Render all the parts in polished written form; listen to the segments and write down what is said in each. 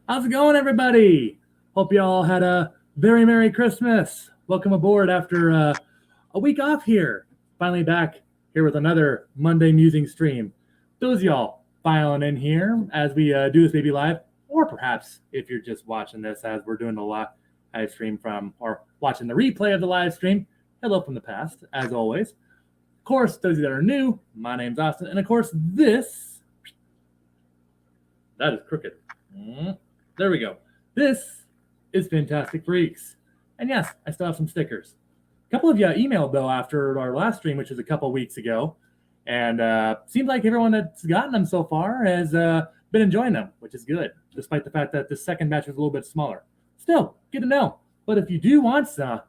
How's it going, everybody? Hope you all had a very Merry Christmas. Welcome aboard after a week off here. Finally back here with another Monday Musing stream. Those of y'all filing in here as we do this baby live, or perhaps if you're just watching this as we're doing the live stream from, or watching the replay of the live stream, hello from the past, as always. Of course, those of you that are new, my name's Austin, and of course, that is crooked. There we go. This is Fantastic Freaks. And yes, I still have some stickers. A couple of you emailed, though, after our last stream, which was a couple weeks ago. And seems like everyone that's gotten them so far has been enjoying them, which is good, despite the fact that the second batch was a little bit smaller. Still, good to know. But if you do want some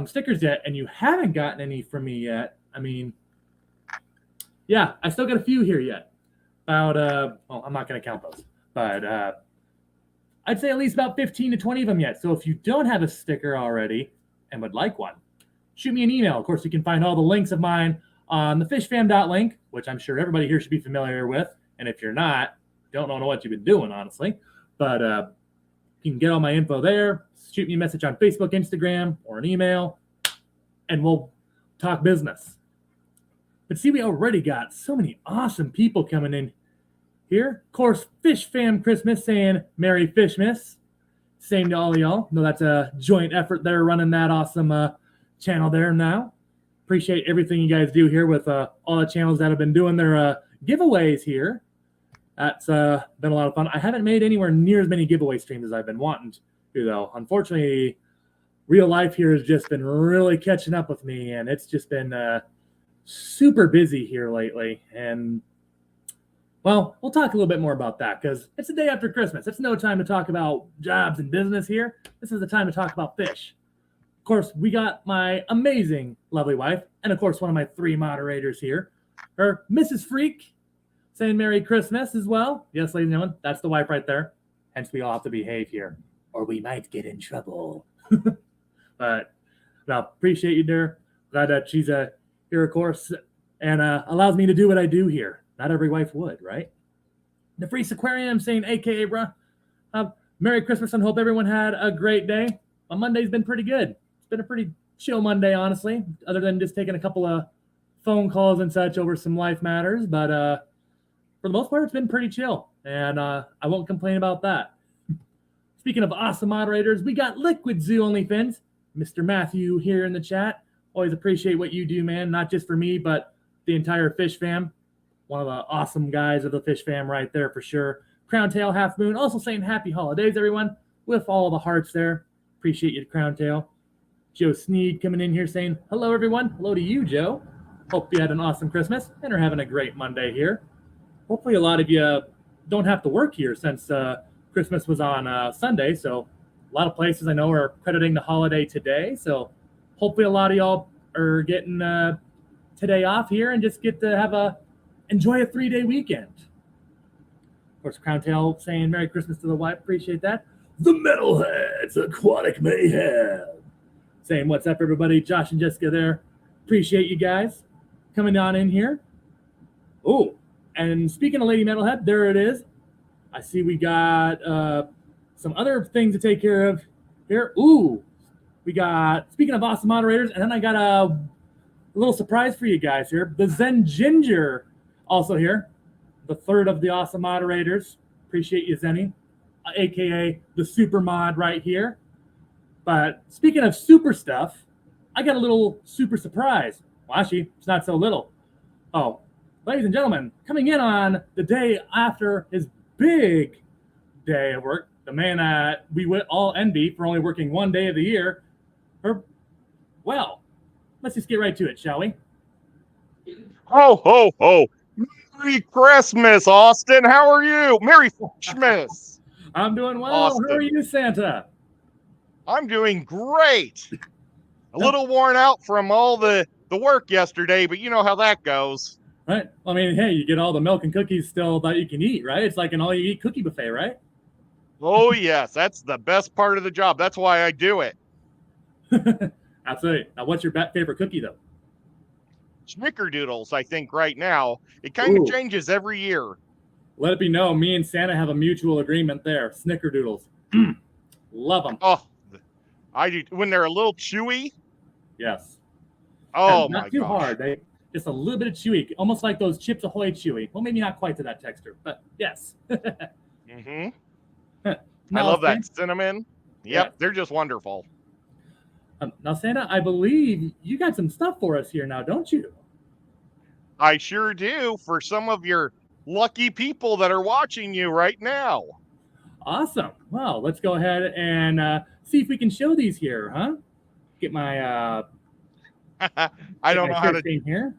stickers yet and you haven't gotten any from me yet, I mean, yeah, I still got a few here yet. About, well, I'm not going to count those. But I'd say at least about 15 to 20 of them yet. So if you don't have a sticker already and would like one, shoot me an email. Of course, you can find all the links of mine on the fishfam.link, which I'm sure everybody here should be familiar with. And if you're not, don't know what you've been doing, honestly. But you can get all my info there. Shoot me a message on Facebook, Instagram, or an email, and we'll talk business. But see, we already got so many awesome people coming in here. Of course, Fish Fam Christmas saying Merry Fishmas. Same to all of y'all. No, that's a joint effort there running that awesome channel there now. Appreciate everything you guys do here with all the channels that have been doing their giveaways here. That's been a lot of fun. I haven't made anywhere near as many giveaway streams as I've been wanting to, though. Unfortunately, real life here has just been really catching up with me, and it's just been super busy here lately. And well, we'll talk a little bit more about that because it's the day after Christmas. It's no time to talk about jobs and business here. This is the time to talk about fish. Of course, we got my amazing, lovely wife, and of course, one of my three moderators here, her Mrs. Freak, saying Merry Christmas as well. Yes, ladies and gentlemen, that's the wife right there. Hence, we all have to behave here, or we might get in trouble. But no, appreciate you, dear. Glad that she's here, of course, and allows me to do what I do here. Not every wife would, right? The Free Aquarium saying, AKA, bruh, Merry Christmas and hope everyone had a great day. My Monday's been pretty good. It's been a pretty chill Monday, honestly, other than just taking a couple of phone calls and such over some life matters. But for the most part, it's been pretty chill, and I won't complain about that. Speaking of awesome moderators, we got Liquid Zoo OnlyFins. Mr. Matthew here in the chat. Always appreciate what you do, man, not just for me, but the entire Fish Fam. One of the awesome guys of the Fish Fam right there for sure. Crown Tail Half Moon also saying happy holidays, everyone, with all the hearts there. Appreciate you, Crown Tail. Joe Sneed coming in here saying hello, everyone. Hello to you, Joe. Hope you had an awesome Christmas and are having a great Monday here. Hopefully a lot of you don't have to work here since Christmas was on Sunday. So a lot of places I know are crediting the holiday today. So hopefully a lot of y'all are getting today off here and just get to enjoy a 3-day weekend. Of course, Crown Tail saying Merry Christmas to the wife. Appreciate that. The Metalheads, Aquatic Mayhem. Saying what's up, everybody. Josh and Jessica there. Appreciate you guys coming on in here. Oh, and speaking of Lady Metalhead, there it is. I see we got some other things to take care of here. Ooh, we got, speaking of awesome moderators, and then I got a little surprise for you guys here. The Zen Ginger also here, the third of the awesome moderators. Appreciate you, Zenny, aka the super mod right here. But speaking of super stuff, I got a little super surprise. Well, actually, it's not so little. Oh, ladies and gentlemen, coming in on the day after his big day of work, the man that we would all envy for only working one day of the year. Well, let's just get right to it, shall we? Ho, ho, ho. Merry Christmas, Austin. How are you? Merry Christmas. I'm doing well. Austin. How are you, Santa? I'm doing great. A little worn out from all the work yesterday, but you know how that goes. Right. I mean, hey, you get all the milk and cookies still that you can eat, right? It's like an all-you-eat cookie buffet, right? Oh, yes. That's the best part of the job. That's why I do it. Absolutely. Now, what's your favorite cookie, though? Snickerdoodles, I think, right now. It kind of changes every year. let it be known, me and Santa have a mutual agreement there. Snickerdoodles. Love them. Oh, I do. When they're a little chewy. Yes. Oh, Not my too gosh. hard. They just a little bit of chewy, almost like those Chips Ahoy chewy. Well, maybe not quite to that texture, but yes. Mm-hmm. I Now, love that Santa, cinnamon. Yep, yeah. they're just wonderful. Now, Santa, I believe you got some stuff for us here now, don't you? I sure do, for some of your lucky people that are watching you right now. Awesome. Well, let's go ahead and see if we can show these here, huh? Get my I don't know how to screen here.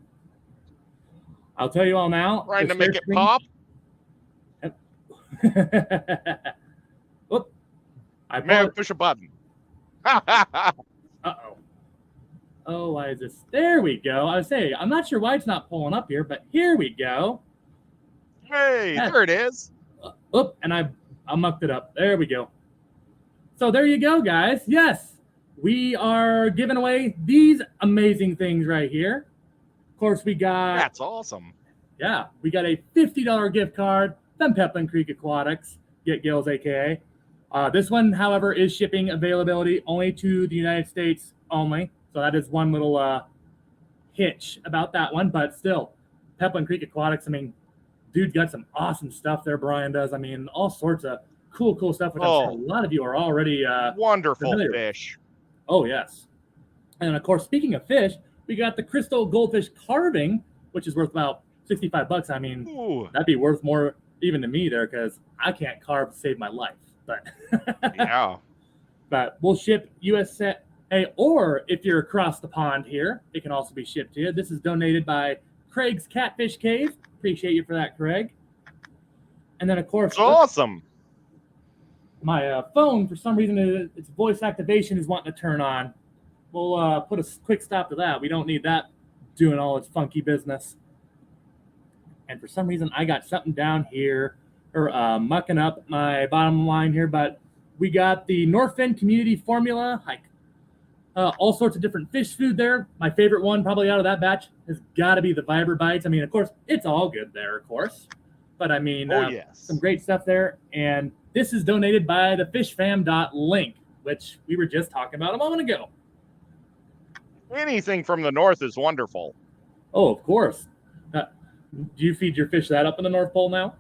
I'll tell you all now. trying the to make share it screen- pop. Whoop. I May I push a button? Uh-oh. Oh, why is this? There we go. I was saying, I'm not sure why it's not pulling up here, but here we go. Hey, Yes. there it is. Oop, and I mucked it up. There we go. So there you go, guys. Yes, we are giving away these amazing things right here. Of course, we got... That's awesome. Yeah, we got a $50 gift card from Pepin Creek Aquatics, Get Gills, a.k.a. This one, however, is shipping availability only to the United States only. So that is one little hitch about that one. But still, Pepin Creek Aquatics, I mean, dude got some awesome stuff there, Brian does. I mean, all sorts of cool stuff, which I'm sure a lot of you are already wonderful familiar fish. with. Oh, yes. And, of course, speaking of fish, we got the crystal goldfish carving, which is worth about $65. I mean, Ooh. that'd be worth more even to me there because I can't carve to save my life. But Yeah. But we'll ship USA, or if you're across the pond here, it can also be shipped to you. This is donated by Craig's Catfish Cave. Appreciate you for that, Craig. And then, of course, It's awesome. my phone, for some reason, its voice activation is wanting to turn on. We'll put a quick stop to that. We don't need that doing all its funky business. And for some reason, I got something down here, or mucking up my bottom line here, but we got the Northfin Community Formula hike. All sorts of different fish food there. My favorite one, probably out of that batch, has got to be the Viber Bites. I mean, of course, it's all good there, of course. But I mean, yes. some great stuff there. And this is donated by the fishfam.link, which we were just talking about a moment ago. Anything from the north is wonderful. Oh, of course. Do you feed your fish that up in the North Pole now?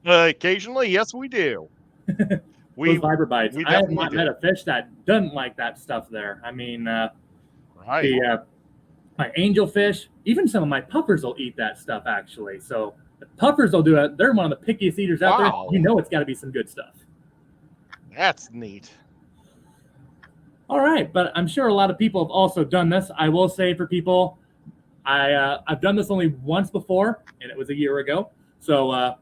Occasionally, yes, we do. Those Viber Bites. I have not met a fish that doesn't like that stuff there. I mean, right. My angelfish, even some of my puffers will eat that stuff, actually. So the puffers will do it. They're one of the pickiest eaters out there. You know it's got to be some good stuff. That's neat. All right, but I'm sure a lot of people have also done this. I will say for people, I've done this only once before, and it was a year ago. So I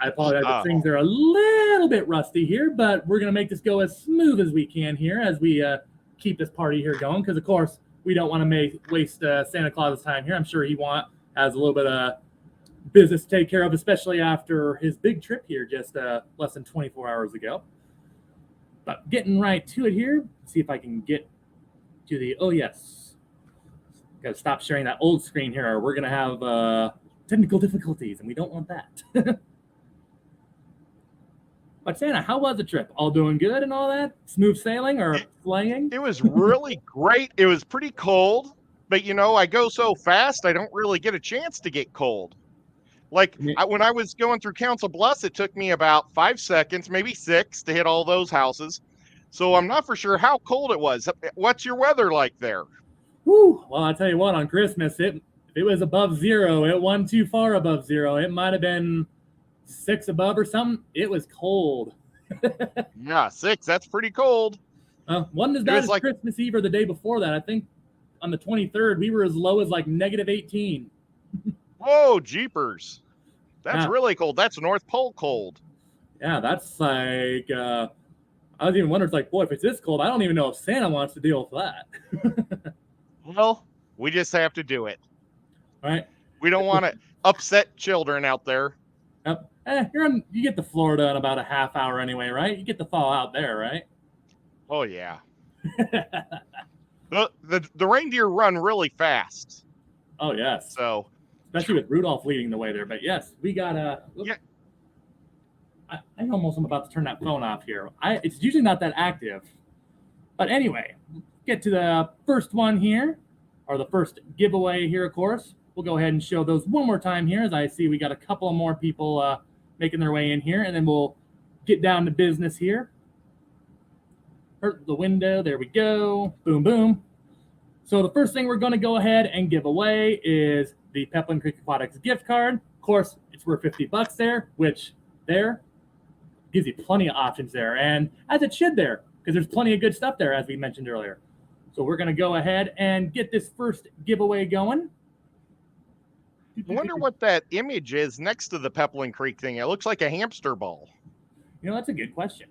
apologize if things are a little bit rusty here, but we're going to make this go as smooth as we can here as we keep this party here going. Because, of course, we don't want to waste Santa Claus's time here. I'm sure he has a little bit of business to take care of, especially after his big trip here just less than 24 hours ago. But getting right to it here, see if I can get to the, oh, yes. Got to stop sharing that old screen here, or we're going to have technical difficulties, and we don't want that. But Santa, how was the trip? All doing good and all that? Smooth sailing or flying? It was really great. It was pretty cold, but I go so fast, I don't really get a chance to get cold. Like when I was going through Council Bluffs, it took me about 5 seconds, maybe 6, to hit all those houses. So I'm not for sure how cold it was. What's your weather like there? Whew. Well, I'll tell you what, on Christmas, if it was above 0, it wasn't too far above 0. It might have been 6 above or something. It was cold. Yeah, 6. That's pretty cold. Wasn't as bad as Christmas Eve or the day before that. I think on the 23rd, we were as low as like -18. Whoa, jeepers. That's really cold. That's North Pole cold. Yeah, that's like, I was even wondering, it's like, boy, if it's this cold, I don't even know if Santa wants to deal with that. Well, we just have to do it. Right. We don't want to upset children out there. You get to Florida in about a half hour anyway, right? You get to thaw out there, right? Oh, yeah. The reindeer run really fast. Oh, yes. So especially with Rudolph leading the way there. But yes, we got a. Yeah. I almost am about to turn that phone off here. It's usually not that active. But anyway, get to the first one here, or the first giveaway here, of course. We'll go ahead and show those one more time here, as I see we got a couple more people making their way in here, and then we'll get down to business here. Hurt the window. There we go. Boom, boom. So the first thing we're going to go ahead and give away is the Peplin Creek Aquatics gift card. Of course, it's worth $50 there, which there gives you plenty of options there, and as it should there, because there's plenty of good stuff there, as we mentioned earlier. So we're going to go ahead and get this first giveaway going. I wonder what that image is next to the Peplin Creek thing. It looks like a hamster ball. You know, that's a good question.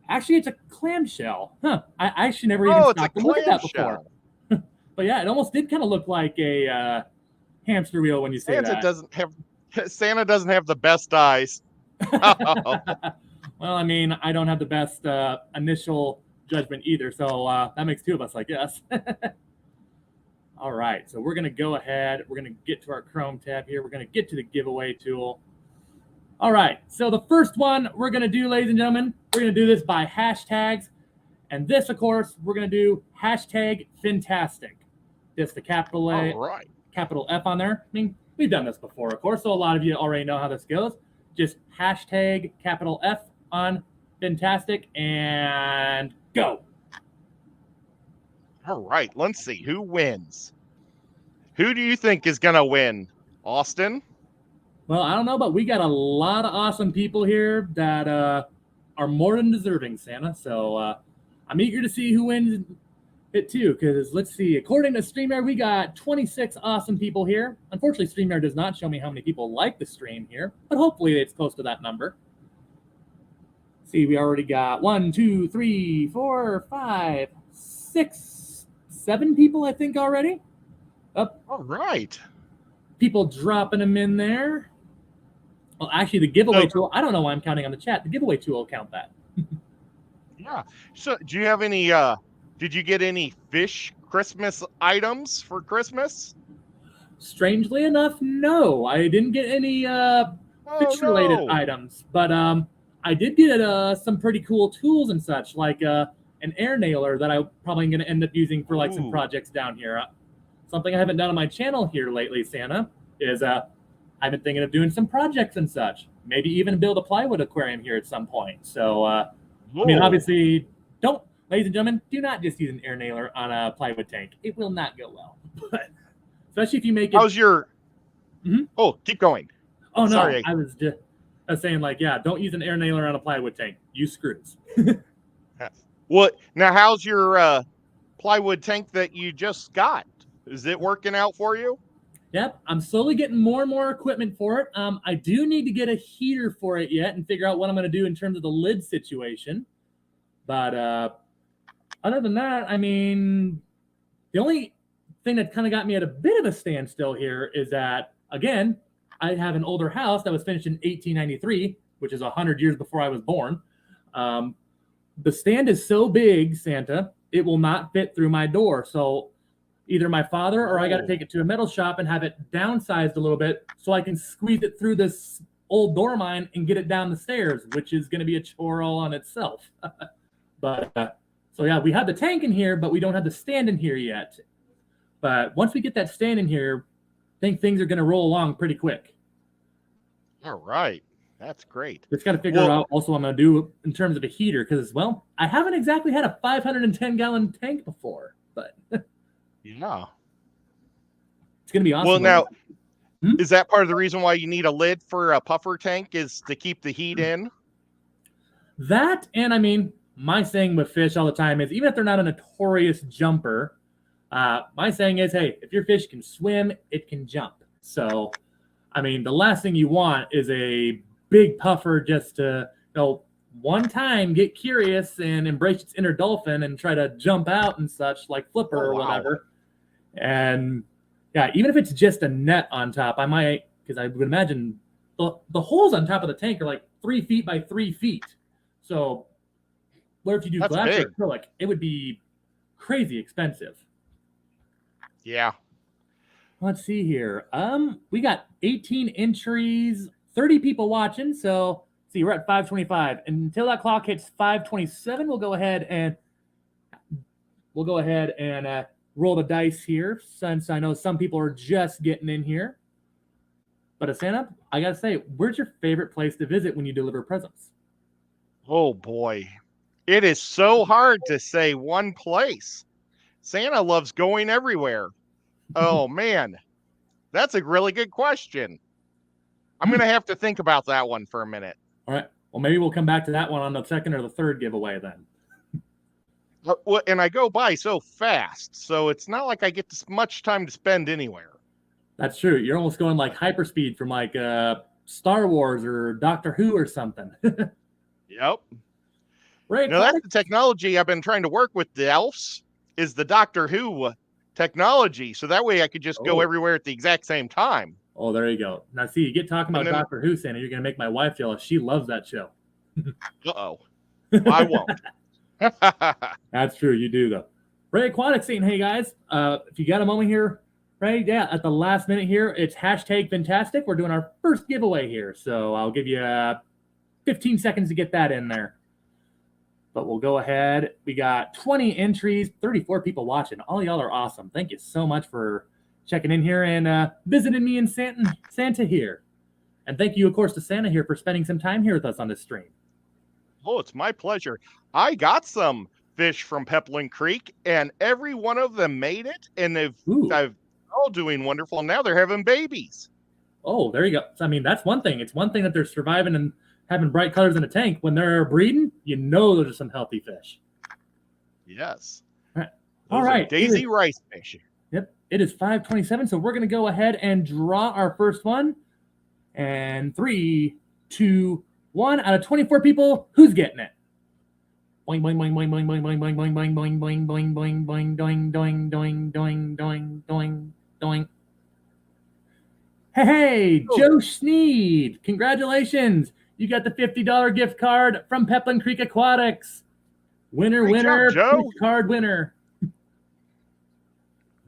Actually, it's a clamshell. Huh. I actually never even stopped to look at that before. But yeah, it almost did kind of look like a hamster wheel when you say that. Santa doesn't have the best eyes. Well, I mean, I don't have the best initial judgment either, so that makes two of us, I guess. All right, so we're going to go ahead. We're going to get to our Chrome tab here. We're going to get to the giveaway tool. All right, so the first one we're going to do, ladies and gentlemen, we're going to do this by hashtags. And this, of course, we're going to do hashtag Fantastic. Just the capital A, capital F on there. I mean, we've done this before, of course, so a lot of you already know how this goes. Just hashtag capital F on Fantastic and go. All right, let's see who wins. Who do you think is going to win? Austin? Well, I don't know, but we got a lot of awesome people here that are more than deserving, Santa. So I'm eager to see who wins it too, because let's see. According to StreamYard, we got 26 awesome people here. Unfortunately, StreamYard does not show me how many people like the stream here, but hopefully it's close to that number. See, we already got 1, 2, 3, 4, 5, 6, 7 people, I think, already. All right. People dropping them in there. Well, actually, the giveaway tool, I don't know why I'm counting on the chat. The giveaway tool will count that. Yeah. So do you have any, did you get any fish Christmas items for Christmas? Strangely enough, no. I didn't get any fish-related items. But I did get some pretty cool tools and such, like an air nailer that I'm probably going to end up using for like some projects down here. Something I haven't done on my channel here lately, Santa, is I've been thinking of doing some projects and such. Maybe even build a plywood aquarium here at some point. So, I mean, obviously, ladies and gentlemen, do not just use an air nailer on a plywood tank. It will not go well. But especially if you make it. How's your? Mm-hmm. Oh, keep going. Oh no, sorry. I was saying like, yeah, don't use an air nailer on a plywood tank. Use screws. What now? How's your plywood tank that you just got? Is it working out for you? Yep, I'm slowly getting more and more equipment for it. I do need to get a heater for it yet and figure out what I'm going to do in terms of the lid situation. But other than that, I mean, the only thing that kind of got me at a bit of a standstill here is that, again, I have an older house that was finished in 1893, which is 100 years before I was born. The stand is so big, Santa, it will not fit through my door. So either my father or I got to take it to a metal shop and have it downsized a little bit so I can squeeze it through this old door of mine and get it down the stairs, which is going to be a chore all on itself. But so yeah, we have the tank in here, but we don't have the stand in here yet. But once we get that stand in here, I think things are going to roll along pretty quick. All right. That's great. Just got to figure out also what I'm going to do in terms of a heater because, well, I haven't exactly had a 510-gallon tank before, but yeah, it's going to be awesome. Well, now, is that part of the reason why you need a lid for a puffer tank is to keep the heat in? That, and I mean, my saying with fish all the time is even if they're not a notorious jumper, my saying is, hey, if your fish can swim, it can jump. So, I mean, the last thing you want is a big puffer just to, one time get curious and embrace its inner dolphin and try to jump out and such like Flipper or whatever. And yeah, even if it's just a net on top, I might, because I would imagine the holes on top of the tank are like 3 feet by 3 feet. So what if you do glass or acrylic? It would be crazy expensive. Yeah. Let's see here. We got 18 entries, 30 people watching. So see, we're at 525. Until that clock hits 527, we'll go ahead and roll the dice here, since I know some people are just getting in here. But Santa, I gotta say, where's your favorite place to visit when you deliver presents? Oh boy. It is so hard to say one place. Santa loves going everywhere. Oh man. That's a really good question. I'm going to have to think about that one for a minute. All right. Well, maybe we'll come back to that one on the second or the third giveaway then. Well, and I go by so fast, so it's not like I get much time to spend anywhere. That's true. You're almost going like hyperspeed from like Star Wars or Doctor Who or something. Yep. Right. Now that's the technology I've been trying to work with the elves, is the Doctor Who technology. So that way I could just go everywhere at the exact same time. Oh, there you go. Now, see, you get talking about Doctor Who, Santa, you're going to make my wife jealous. She loves that show. Uh-oh. I won't. That's true. You do, though. Ray Aquatic saying, hey, guys, if you got a moment here, right? Yeah, at the last minute here, it's hashtag fantastic. We're doing our first giveaway here. So I'll give you 15 seconds to get that in there. But we'll go ahead. We got 20 entries, 34 people watching. All y'all are awesome. Thank you so much for checking in here and visiting me in Santa here. And thank you, of course, to Santa here for spending some time here with us on this stream. Oh, it's my pleasure. I got some fish from Peplin Creek, and every one of them made it, and they've all doing wonderful. Now they're having babies. Oh, there you go. I mean, that's one thing. It's one thing that they're surviving and having bright colors in a tank. When they're breeding, you know those are some healthy fish. Yes. All right. Daisy rice fish. Yep. It is 5:27, so we're going to go ahead and draw our first one. And 3, 2, 1. Out of 24 people, who's getting it? Boing, boing, boing, boing, boing, boing, boing, boing, boing, boing, boing, boing, boing, boing, doing, doing, doing, doing, doing, doing, doing. Hey, Joe Sneed. Congratulations. You got the $50 gift card from Peplin Creek Aquatics. Winner, Great winner, job, Joe. gift card winner.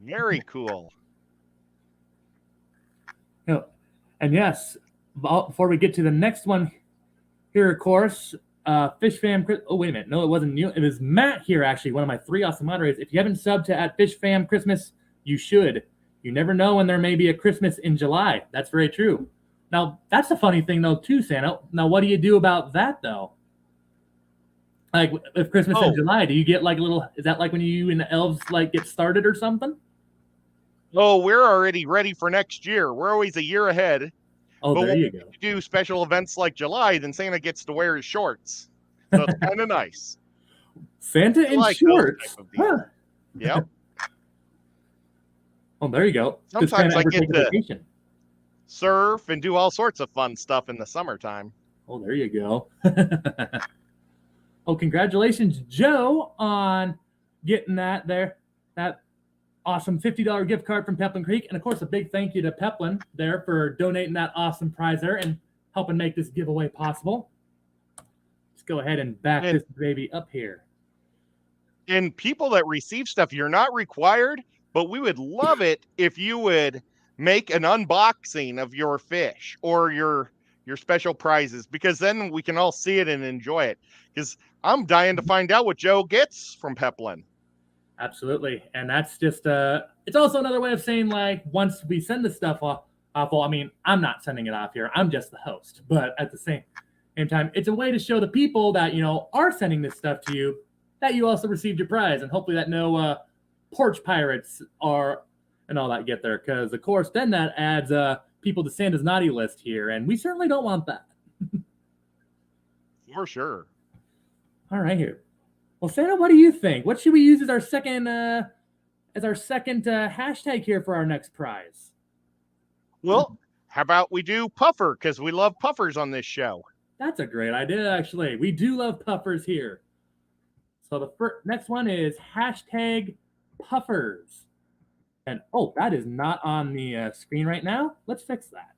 Very cool. And yes, before we get to the next one here, of course, Fish Fam. Oh, wait a minute. No, it wasn't you. It was Matt here, actually, one of my 3 awesome moderators. If you haven't subbed to at Fish Fam Christmas, you should. You never know when there may be a Christmas in July. That's very true. Now, that's a funny thing, though, too, Santa. Now, what do you do about that, though? Like, if Christmas in July, do you get like a little, is that like when you and the elves like get started or something? Oh, we're already ready for next year. We're always a year ahead. Oh, but there you go. When we do special events like July, then Santa gets to wear his shorts. So it's kind of nice. Santa in shorts. Huh. Yep. Oh, there you go. Sometimes I get to surf and do all sorts of fun stuff in the summertime. Oh, there you go. Oh, congratulations, Joe, on getting that awesome $50 gift card from Peplin Creek. And, of course, a big thank you to Peplin there for donating that awesome prize there and helping make this giveaway possible. Let's go ahead and back this baby up here. And people that receive stuff, you're not required, but we would love it if you would make an unboxing of your fish or your special prizes, because then we can all see it and enjoy it. Because I'm dying to find out what Joe gets from Peplin. Absolutely. And that's just it's also another way of saying, like, once we send the stuff off, well, I mean, I'm not sending it off here, I'm just the host, but at the same time, it's a way to show the people that, you know, are sending this stuff to you that you also received your prize, and hopefully that no porch pirates are and all that get there, because of course then that adds people to Santa's naughty list here, and we certainly don't want that. For sure. All right, here. Well, Santa, what do you think? What should we use as our second hashtag here for our next prize? Well, how about we do puffer, because we love puffers on this show. That's a great idea, actually. We do love puffers here. So the next one is hashtag puffers. And, oh, that is not on the screen right now. Let's fix that.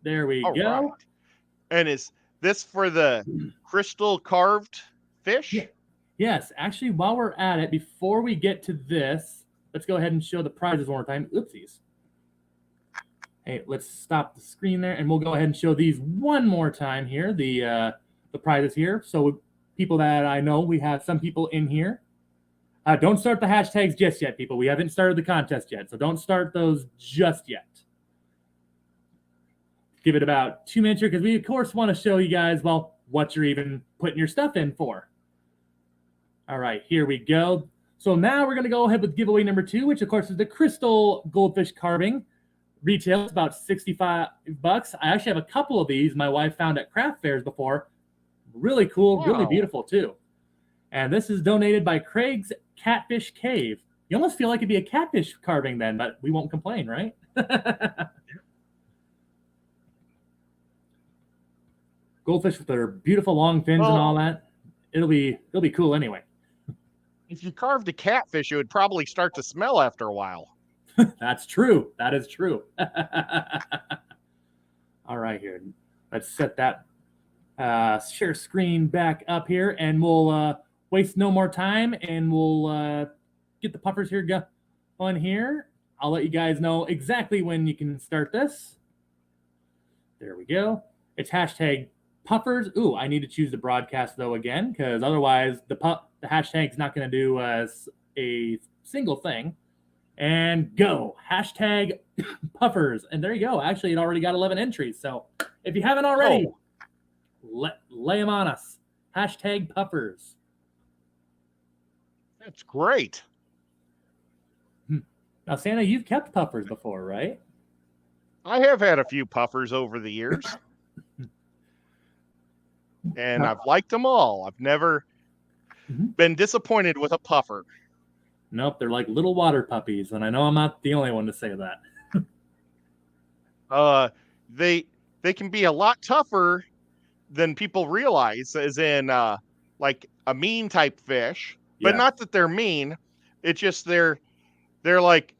There we go. Right. And is this for the crystal carved fish? Yeah. Yes. Actually, while we're at it, before we get to this, let's go ahead and show the prizes one more time. Oopsies. Hey, let's stop the screen there, and we'll go ahead and show these one more time here, the prizes here. So people that I know, we have some people in here. Don't start the hashtags just yet, people. We haven't started the contest yet, so don't start those just yet. Give it about 2 minutes here, because we, of course, want to show you guys, well, what you're even putting your stuff in for. All right, here we go. So now we're going to go ahead with giveaway number 2, which, of course, is the crystal goldfish carving. Retail is about $65. I actually have a couple of these my wife found at craft fairs before. Really cool, Wow. really beautiful, too. And this is donated by Craig's Catfish Cave. You almost feel like it'd be a catfish carving then, but we won't complain, right? Goldfish with their beautiful long fins and all that. It'll be cool anyway. If you carved a catfish, it would probably start to smell after a while. That's true. That is true. All right, here. Let's set that share screen back up here, and we'll waste no more time, and we'll get the puffers here going here. I'll let you guys know exactly when you can start this. There we go. It's hashtag puffers. Ooh, I need to choose the broadcast though again, because otherwise the hashtag's not going to do a single thing. And go hashtag puffers, and there you go. Actually, it already got 11 entries. So if you haven't already, lay them on us. Hashtag puffers. That's great. Now, Santa, you've kept puffers before, right? I have had a few puffers over the years. And I've liked them all. I've never been disappointed with a puffer. Nope, they're like little water puppies, and I know I'm not the only one to say that. They can be a lot tougher than people realize, as in like a mean type fish. But not that they're mean. It's just they're like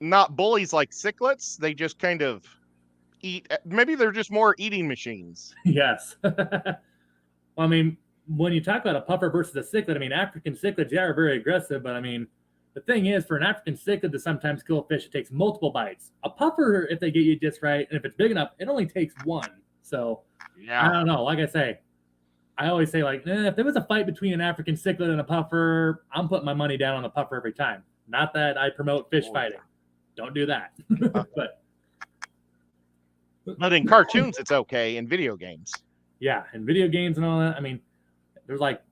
not bullies like cichlids. They just kind of eat. Maybe they're just more eating machines. Yes. Well, I mean, when you talk about a puffer versus a cichlid, I mean, African cichlids, are very aggressive, but I mean, the thing is, for an African cichlid to sometimes kill a fish, it takes multiple bites. A puffer, if they get you just right, and if it's big enough, it only takes one. So, I don't know. Like I say, I always say, like, if there was a fight between an African cichlid and a puffer, I'm putting my money down on the puffer every time. Not that I promote fish fighting. Don't do that. But in cartoons, it's okay. In video games. Yeah, in video games and all that, I mean, there's like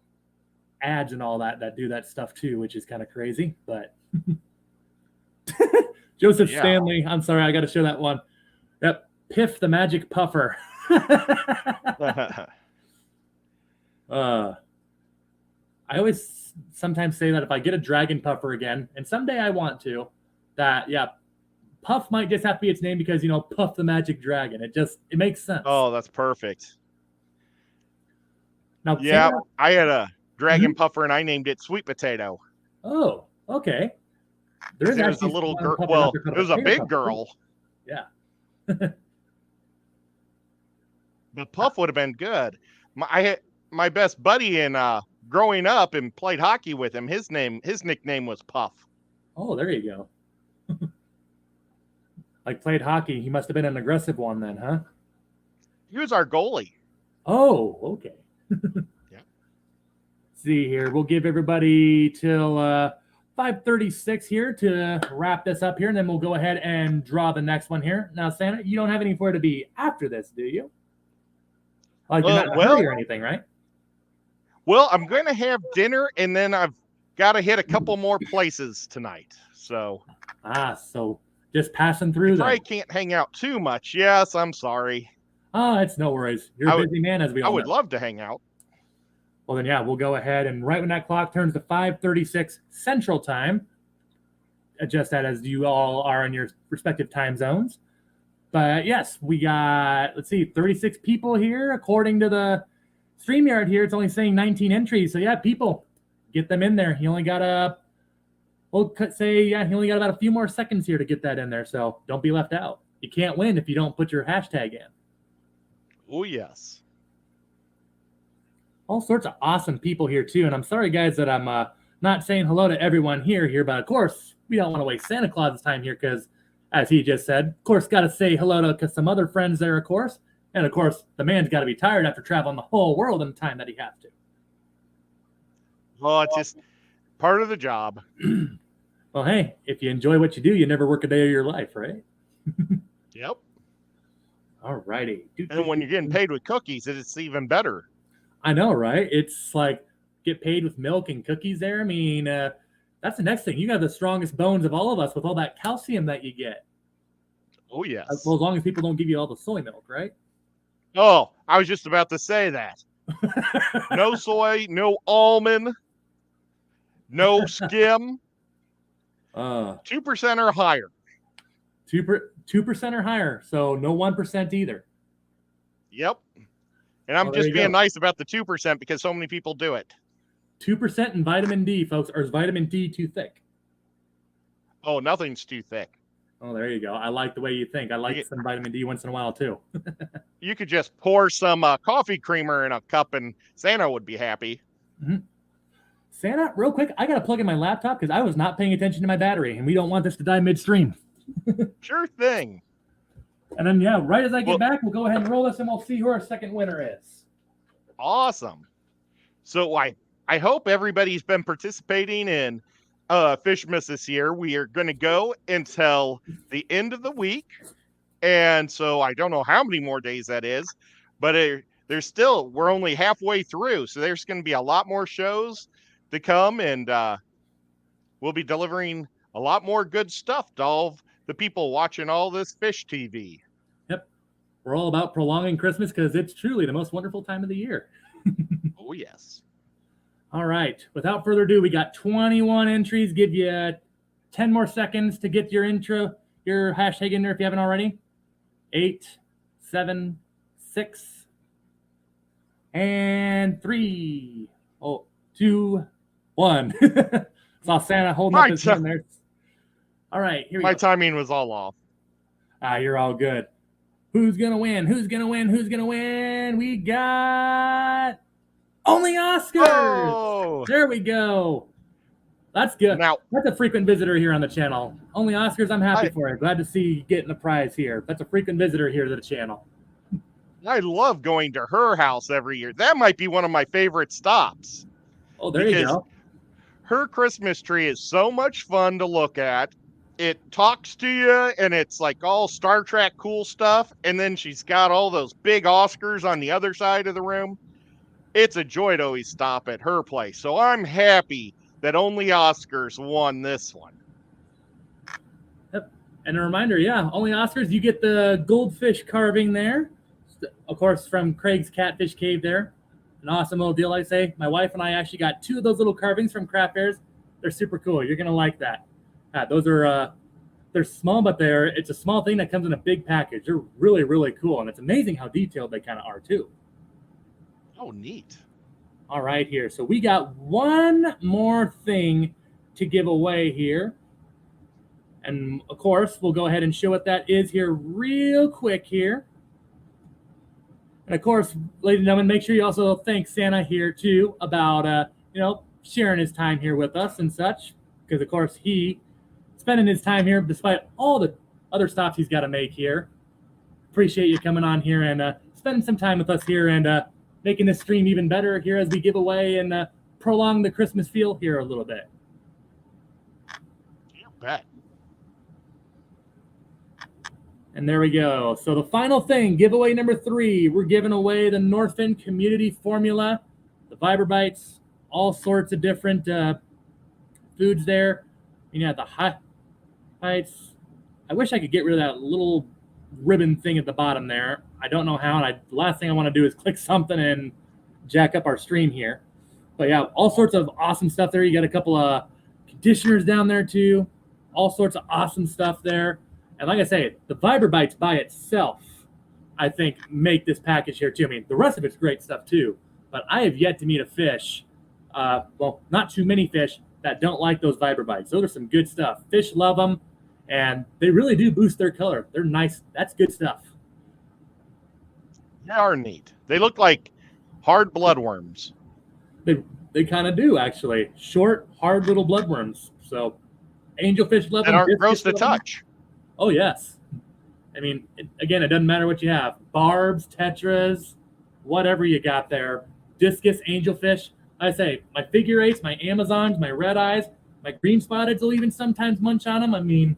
ads and all that do that stuff too, which is kind of crazy. But Joseph Stanley, I'm sorry, I got to show that one. Yep, Piff the Magic Puffer. I always sometimes say that if I get a dragon puffer again, and someday I want to, that Puff might just have to be its name because, Puff the Magic Dragon. It makes sense. Oh, that's perfect. Now, I had a dragon puffer and I named it Sweet Potato. Oh, okay. There was a little girl. Well, it was a big girl. Yeah. The Puff would have been good. My best buddy in growing up and played hockey with him. His nickname was Puff. Oh, there you go. Like played hockey. He must have been an aggressive one then, huh? He was our goalie. Oh, okay. Yeah. See here. We'll give everybody till 5:36 here to wrap this up here, and then we'll go ahead and draw the next one here. Now, Santa, you don't have anywhere to be after this, do you? Like you're not in a hurry or anything, right? Well, I'm going to have dinner, and then I've got to hit a couple more places tonight. So. So just passing through. I can't hang out too much. Yes, I'm sorry. Oh, it's no worries. You're a busy man, as we all know. I would love to hang out. Well, then, we'll go ahead, and right when that clock turns to 5:36 Central Time, adjust that as you all are in your respective time zones. But, yes, we got, 36 people here. According to the StreamYard here, it's only saying 19 entries. So, people, get them in there. He only got he only got about a few more seconds here to get that in there. So, don't be left out. You can't win if you don't put your hashtag in. Oh, yes. All sorts of awesome people here, too. And I'm sorry, guys, that I'm not saying hello to everyone here, but of course, we don't want to waste Santa Claus's time here because, as he just said, of course, got to say hello to some other friends there, of course. And, of course, the man's got to be tired after traveling the whole world in the time that he has to. Well, it's just part of the job. Well, hey, if you enjoy what you do, you never work a day of your life, right? Yep. All righty. And when you're getting paid with cookies, it's even better. I know, right? It's like get paid with milk and cookies there. I mean, that's the next thing. You got the strongest bones of all of us with all that calcium that you get. Oh, yes. Well, as long as people don't give you all the soy milk, right? Oh, I was just about to say that. No soy, no almond, no skim. 2% or higher. 2% or higher. So no 1% either. Yep. And I'm just being nice about the 2% because so many people do it. 2% in vitamin D, folks. Or is vitamin D too thick? Oh, nothing's too thick. Oh, there you go. I like the way you think. I like some vitamin D once in a while, too. You could just pour some coffee creamer in a cup and Santa would be happy. Mm-hmm. Santa, real quick, I got to plug in my laptop because I was not paying attention to my battery, and we don't want this to die midstream. Sure thing. And then, yeah, right as I get back, we'll go ahead and roll this, and we'll see who our second winner is. Awesome. So I hope everybody's been participating in Fishmas this year. We are going to go until the end of the week. And so I don't know how many more days that is, but we're only halfway through. So there's going to be a lot more shows to come, and we'll be delivering a lot more good stuff to all the people watching all this fish TV. Yep. We're all about prolonging Christmas because it's truly the most wonderful time of the year. Oh, yes. All right. Without further ado, we got 21 entries. Give you 10 more seconds to get your hashtag in there if you haven't already. 8, 7, 6, and 3, 2, 1. Saw Santa holding up his hand there. All right, here we go. My timing was all off. You're all good. Who's gonna win? Who's gonna win? Who's gonna win? We got Only Oscars. Oh! There we go. That's good. Now, that's a frequent visitor here on the channel. Only Oscars, I'm happy for you. Glad to see you getting a prize here. That's a frequent visitor here to the channel. I love going to her house every year. That might be one of my favorite stops. Oh, there you go. Her Christmas tree is so much fun to look at. It talks to you, and it's like all Star Trek cool stuff. And then she's got all those big Oscars on the other side of the room. It's a joy to always stop at her place. So I'm happy that Only Oscars won this one. Yep. And a reminder, Only Oscars, you get the goldfish carving there. Of course, from Craig's Catfish Cave there. An awesome little deal, I say. My wife and I actually got 2 of those little carvings from Craft Fairs. They're super cool. You're going to like that. Those are, they're small, but it's a small thing that comes in a big package. They're really, really cool. And it's amazing how detailed they kind of are, too. Oh, neat. All right, here. So we got one more thing to give away here. And, of course, we'll go ahead and show what that is here real quick here. And, of course, ladies and gentlemen, make sure you also thank Santa here, too, about, sharing his time here with us and such. Because, of course, he spending his time here despite all the other stops he's got to make here. Appreciate you coming on here and spending some time with us here and making this stream even better here as we give away and prolong the Christmas feel here a little bit. You bet. And there we go. So the final thing, giveaway number 3, we're giving away the Northfin Community Formula, the Viber Bites, all sorts of different foods there. The hot bites. I wish I could get rid of that little ribbon thing at the bottom there. I don't know how, and the last thing I want to do is click something and jack up our stream here. But all sorts of awesome stuff there. You got a couple of conditioners down there too. All sorts of awesome stuff there. And like I say, the Viber Bites by itself, I think, make this package here too. I mean, the rest of it's great stuff too. But I have yet to meet a fish, not too many fish, that don't like those Viber Bites. Those are some good stuff. Fish love them, and they really do boost their color. They're nice. That's good stuff. They are neat. They look like hard bloodworms. They kind of do, actually. Short, hard little bloodworms. So Angelfish love that them. aren't gross to Biscuits love 'em. touch. Oh, yes. I mean, again, it doesn't matter what you have. Barbs, tetras, whatever you got there. Discus, angelfish. I say, my figure eights, my Amazons, my red eyes, my green spotteds will even sometimes munch on them. I mean,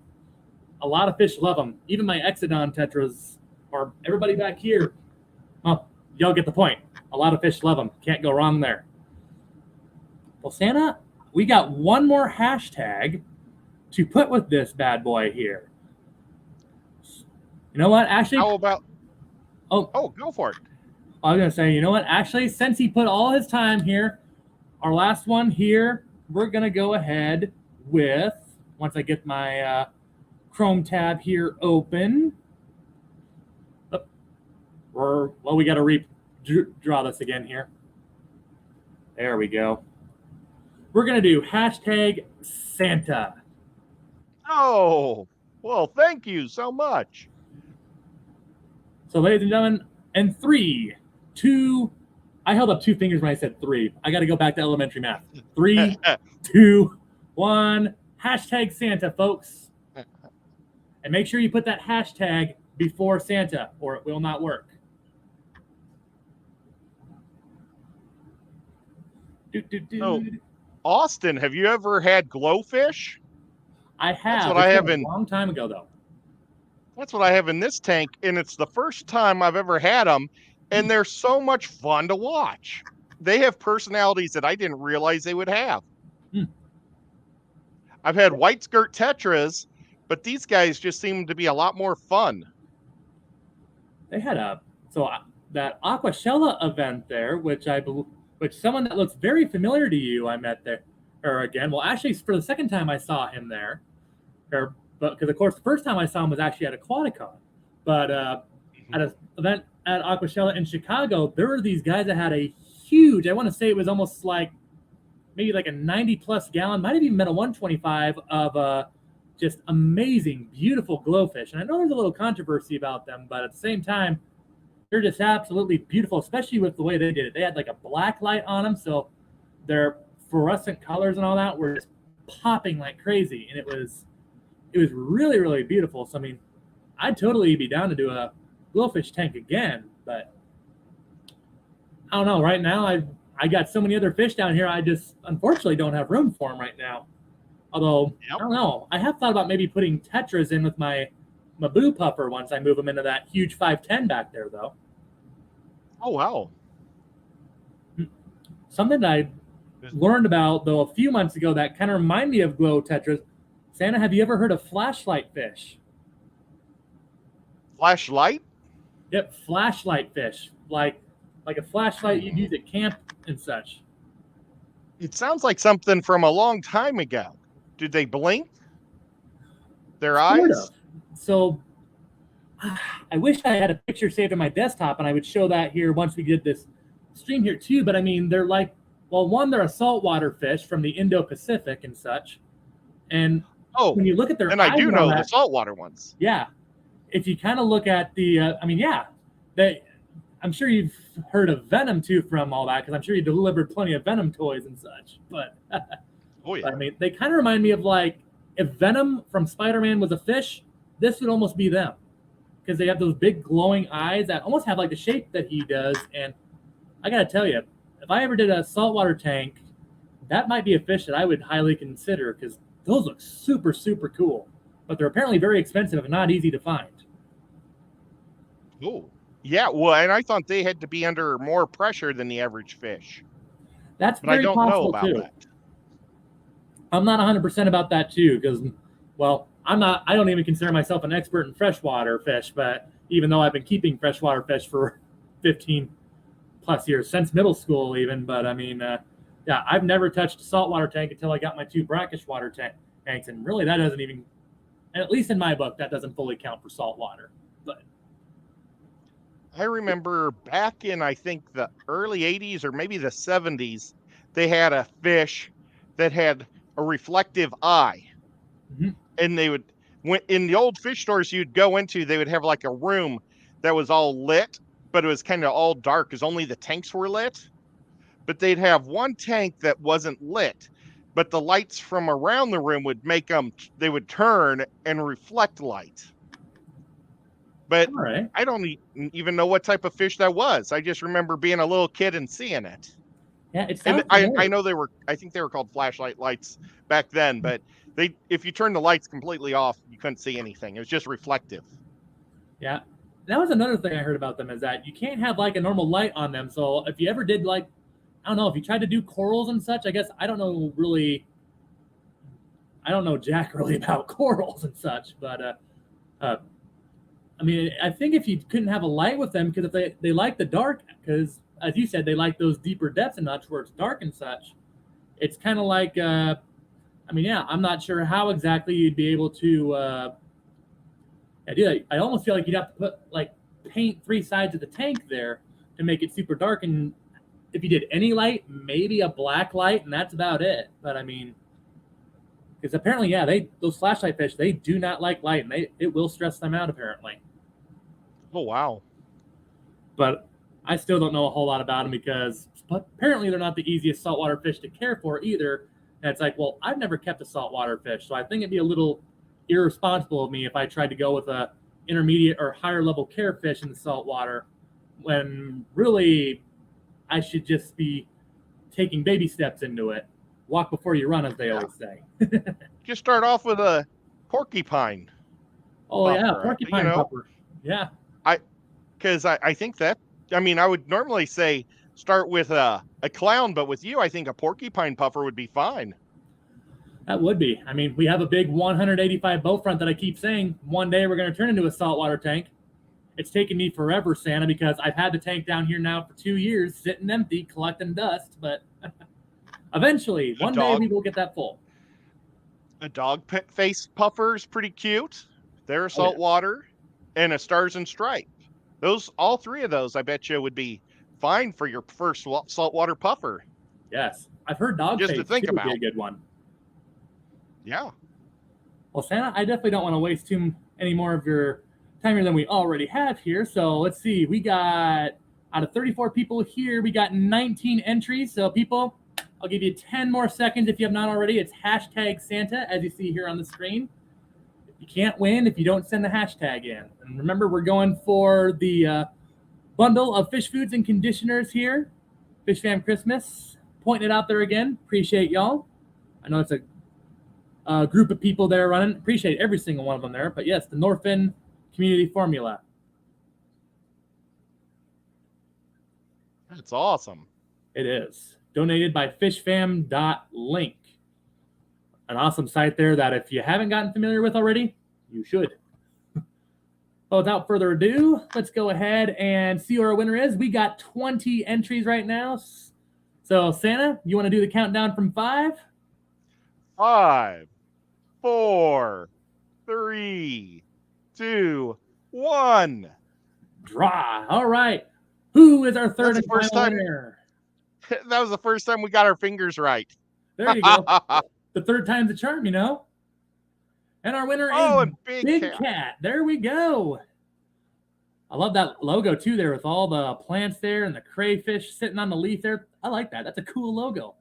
a lot of fish love them. Even my Exodon tetras, or everybody back here. Well, y'all get the point. A lot of fish love them. Can't go wrong there. Well, Santa, we got one more hashtag to put with this bad boy here. You know what? Actually, How about? oh, Go for it. I was gonna say, you know what? Actually, since he put all his time here, our last one here, we're gonna go ahead with, once I get my Chrome tab here open. We got to redraw this again here. There we go. We're gonna do hashtag Santa. Oh, well, thank you so much. So, ladies and gentlemen, in 3, 2, I held up 2 fingers when I said 3. I got to go back to elementary math. 3, 2, 1. Hashtag Santa, folks. And make sure you put that hashtag before Santa, or it will not work. Oh, Austin, have you ever had glowfish? I have. That's what I have a long time ago, though. That's what I have in this tank, and it's the first time I've ever had them, and they're so much fun to watch. They have personalities that I didn't realize they would have. I've had white skirt tetras, but these guys just seem to be a lot more fun. They had that Aquashella event there, which someone that looks very familiar to you I met there, or again, well, actually, for the second time I saw him there, because of course the first time I saw him was actually at Aquaticon, but at an event at Aquashella in Chicago, there were these guys that had a huge, I want to say it was almost like maybe like a 90+ gallon, might have even been a 125 of just amazing, beautiful glowfish. And I know there's a little controversy about them, but at the same time, they're just absolutely beautiful, especially with the way they did it. They had like a black light on them, so their fluorescent colors and all that were just popping like crazy, and it was really, really beautiful. So I mean, I'd totally be down to do a glowfish tank again, but I don't know. Right now, I got so many other fish down here. I just unfortunately don't have room for them right now. Although I don't know, I have thought about maybe putting tetras in with my boo puffer once I move them into that huge 510 back there, though. Oh wow! Something that I learned about though a few months ago that kind of remind me of glow tetras. Santa, have you ever heard of flashlight fish? Flashlight? Yep, flashlight fish, like a flashlight you'd use at camp and such. It sounds like something from a long time ago. Did they blink? Their Sort eyes? of. So I wish I had a picture saved on my desktop and I would show that here once we did this stream here too. But I mean, they're like, well, one, they're a saltwater fish from the Indo-Pacific and such. And when you look at their and eyes, I do know the saltwater ones. Yeah. If you kind of look at the, I'm sure you've heard of Venom too from all that, because I'm sure you delivered plenty of Venom toys and such. But oh yeah, but, I mean, they kind of remind me of like if Venom from Spider-Man was a fish, this would almost be them, because they have those big glowing eyes that almost have like the shape that he does. And I gotta tell you, if I ever did a saltwater tank, that might be a fish that I would highly consider, because those look super, super cool. But they're apparently very expensive and not easy to find. Oh. Yeah, well, and I thought they had to be under more pressure than the average fish. That's but I don't know about too. that. I'm not 100% about that too, because, well, I don't even consider myself an expert in freshwater fish, but even though I've been keeping freshwater fish for 15+ years, since middle school even, but I mean, yeah, I've never touched a saltwater tank until I got my 2 brackish water tanks, and really that doesn't even, at least in my book, that doesn't fully count for saltwater. But I remember back in, I think, the early 80s or maybe the 70s, they had a fish that had a reflective eye. Mm-hmm. And they would, in the old fish stores you'd go into, they would have like a room that was all lit, but it was kind of all dark because only the tanks were lit. But they'd have one tank that wasn't lit, but the lights from around the rim would make them, they would turn and reflect light. But All right. I don't even know what type of fish that was. I just remember being a little kid and seeing it. Yeah, it And sounds familiar. I know I think they were called flashlight lights back then, but if you turn the lights completely off, you couldn't see anything. It was just reflective. Yeah. That was another thing I heard about them, is that you can't have like a normal light on them. So if you ever did, like, I don't know, if you tried to do corals and such, I guess I don't know jack really about corals and such, but I mean, I think if you couldn't have a light with them, because if they like the dark, because as you said, they like those deeper depths and such where it's dark and such. It's kind of like, I mean, yeah, I'm not sure how exactly you'd be able to do that. I almost feel like you'd have to put like paint 3 sides of the tank there to make it super dark. And if you did any light, maybe a black light, and that's about it. But I mean, because apparently, yeah, those flashlight fish, they do not like light, and it will stress them out apparently. Oh, wow. But I still don't know a whole lot about them, because apparently they're not the easiest saltwater fish to care for either. And it's like, well, I've never kept a saltwater fish, so I think it'd be a little irresponsible of me if I tried to go with a intermediate or higher level care fish in the saltwater, when really I should just be taking baby steps into it. Walk before you run, as they always say. Just start off with a porcupine. Oh, puffer, yeah, porcupine you know? puffer. Yeah. Because I think that, I mean, I would normally say start with a clown, but with you, I think a porcupine puffer would be fine. That would be. I mean, we have a big 185 boat front that I keep saying one day we're going to turn into a saltwater tank. It's taken me forever, Santa, because I've had the tank down here now for 2 years, sitting empty, collecting dust. But eventually, one day we will get that full. A dog face puffer is pretty cute. They're a saltwater, and a stars and stripe. All 3 of those, I bet you, would be fine for your first saltwater puffer. Yes, I've heard dog face would be a good one. Yeah. Well, Santa, I definitely don't want to waste any more of your time here than we already have here. So let's see. We got, out of 34 people here, we got 19 entries. So people, I'll give you 10 more seconds if you have not already. It's hashtag Santa, as you see here on the screen. You can't win if you don't send the hashtag in. And remember, we're going for the bundle of fish foods and conditioners here. Fish Fam Christmas. Pointing it out there again. Appreciate y'all. I know it's a group of people there running. Appreciate every single one of them there. But yes, the Norfin Community Formula. That's awesome. It is. Donated by fishfam.link. An awesome site there that if you haven't gotten familiar with already, you should. Well, without further ado, let's go ahead and see who our winner is. We got 20 entries right now. So, Santa, you want to do the countdown from 5? 5, 4, 3, 2, 1. Draw. All right. Who is our third and final winner? That was the first time we got our fingers right. There you go. The third time's the charm, you know. And our winner is Big Cat. There we go. I love that logo too there with all the plants there and the crayfish sitting on the leaf there. I like that. That's a cool logo.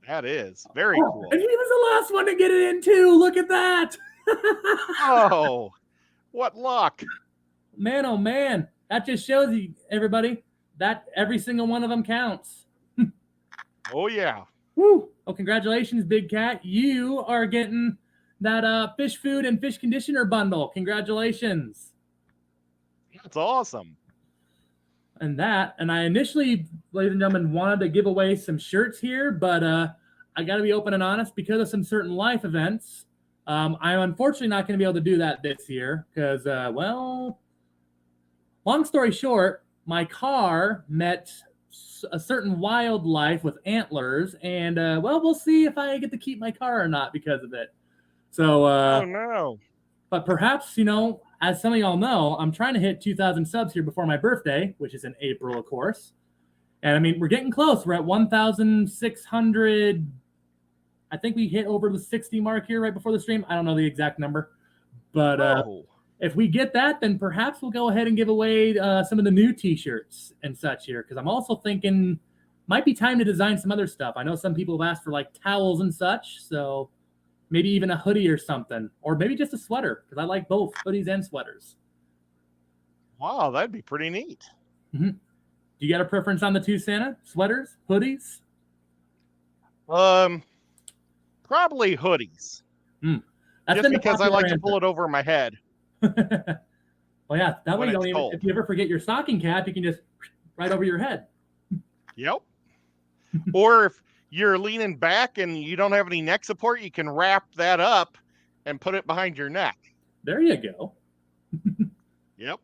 That is very cool. And he was the last one to get it in too. Look at that. Oh, what luck. Man, oh man. That just shows you, everybody, that every single one of them counts. Oh, yeah. Woo. Oh, congratulations, Big Cat. You are getting that fish food and fish conditioner bundle. Congratulations. That's awesome. And I initially, ladies and gentlemen, wanted to give away some shirts here, but I got to be open and honest, because of some certain life events. I'm unfortunately not going to be able to do that this year because, well, long story short, my car met a certain wildlife with antlers, and well, we'll see if I get to keep my car or not because of it. So, oh no. But perhaps, you know, as some of y'all know, I'm trying to hit 2,000 subs here before my birthday, which is in April, of course. And I mean, we're getting close. We're at 1,600. I think we hit over the 60 mark here right before the stream. I don't know the exact number, but if we get that, then perhaps we'll go ahead and give away some of the new T-shirts and such here. Because I'm also thinking might be time to design some other stuff. I know some people have asked for like towels and such, so maybe even a hoodie or something, or maybe just a sweater, because I like both hoodies and sweaters. Wow, that'd be pretty neat. Mm-hmm. Do you got a preference on the two, Santa? Sweaters, hoodies? Probably hoodies. That's just because I like to pull it over my head. Well, yeah, that way you don't even, cold. if you ever forget your stocking cap, you can just right over your head. Yep. Or if you're leaning back and you don't have any neck support, you can wrap that up and put it behind your neck. There you go. Yep.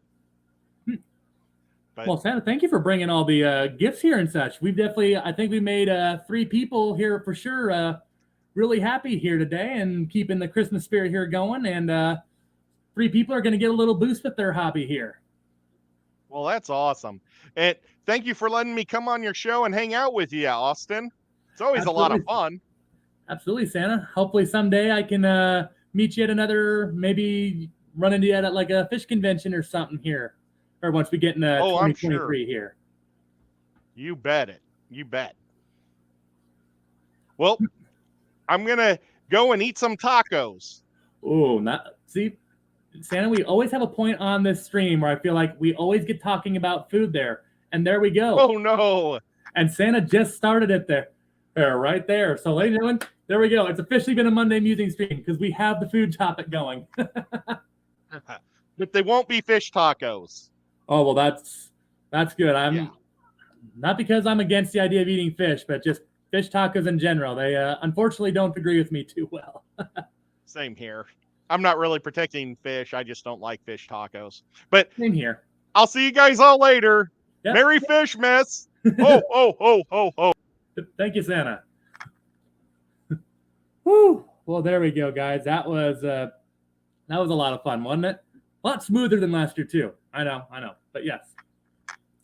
Well, Santa, thank you for bringing all the gifts here and such. We've definitely, I think we made 3 people here for sure really happy here today and keeping the Christmas spirit here going. And 3 people are going to get a little boost with their hobby here. Well, that's awesome. And thank you for letting me come on your show and hang out with you, Austin. It's always a lot of fun. Absolutely, Santa. Hopefully someday I can meet you at another, maybe run into you at like a fish convention or something here. Or once we get in 2023 here. You bet it. You bet. Well, I'm going to go and eat some tacos. Oh, see, Santa, we always have a point on this stream where I feel like we always get talking about food there. And there we go. Oh, no. And Santa just started it there right there. So, ladies and gentlemen, there we go. It's officially been a Monday Musing stream because we have the food topic going. But they won't be fish tacos. Oh, well, that's good. I'm not because I'm against the idea of eating fish, but just fish tacos in general. They unfortunately don't agree with me too well. Same here. I'm not really protecting fish. I just don't like fish tacos. But same here. I'll see you guys all later. Yep. Merry Fishmas. Ho, ho, ho, ho, ho. Thank you, Santa. Woo. Well, there we go, guys. That was a lot of fun, wasn't it? A lot smoother than last year, too. I know. But yes.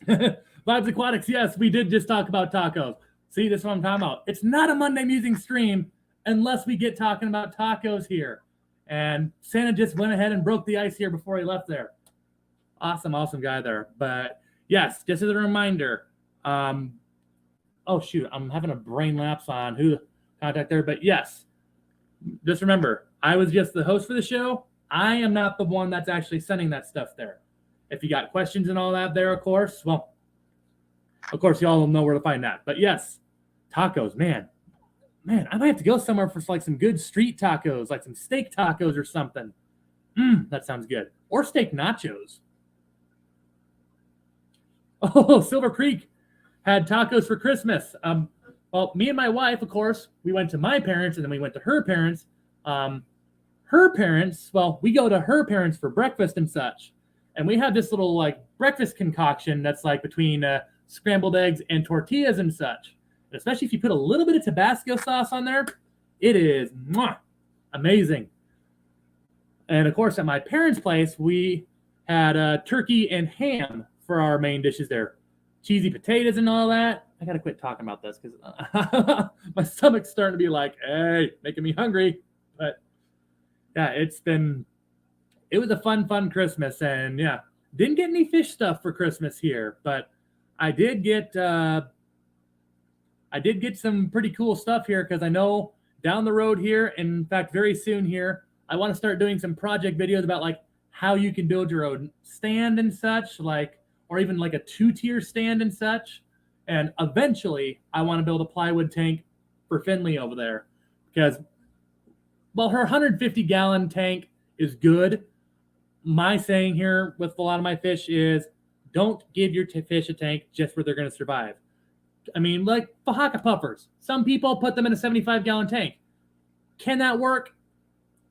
Vibes Aquatics, yes, we did just talk about tacos. See, this is what I'm talking about. It's not a Monday Musing stream unless we get talking about tacos here. And Santa just went ahead and broke the ice here before he left there. Awesome guy there. But yes, just as a reminder, oh shoot, I'm having a brain lapse on who to contact there. But yes, just remember, I was just the host for the show. I am not the one that's actually sending that stuff there. If you got questions and all that there, of course, well, of course, y'all will know where to find that. But yes, tacos, man, I might have to go somewhere for like some good street tacos, like some steak tacos or something. That sounds good. Or steak nachos. Oh, Silver Creek had tacos for Christmas. Well, me and my wife, of course, we went to my parents and then we went to her parents. Her parents, well, we go to her parents for breakfast and such. And we have this little like breakfast concoction that's like between scrambled eggs and tortillas and such. And especially if you put a little bit of Tabasco sauce on there, it is amazing. And of course, at my parents' place, we had turkey and ham for our main dishes there. Cheesy potatoes and all that. I got to quit talking about this because my stomach's starting to be like, hey, making me hungry. But yeah, it was a fun Christmas. And yeah, didn't get any fish stuff for Christmas here, but I did get some pretty cool stuff here because I know down the road here, in fact, very soon here, I want to start doing some project videos about like how you can build your own stand and such, like, or even like a 2-tier stand and such. And eventually I want to build a plywood tank for Finley over there because, well, her 150-gallon tank is good. My saying here with a lot of my fish is don't give your fish a tank just where they're going to survive. I mean, like Oaxaca puffers. Some people put them in a 75-gallon tank. Can that work?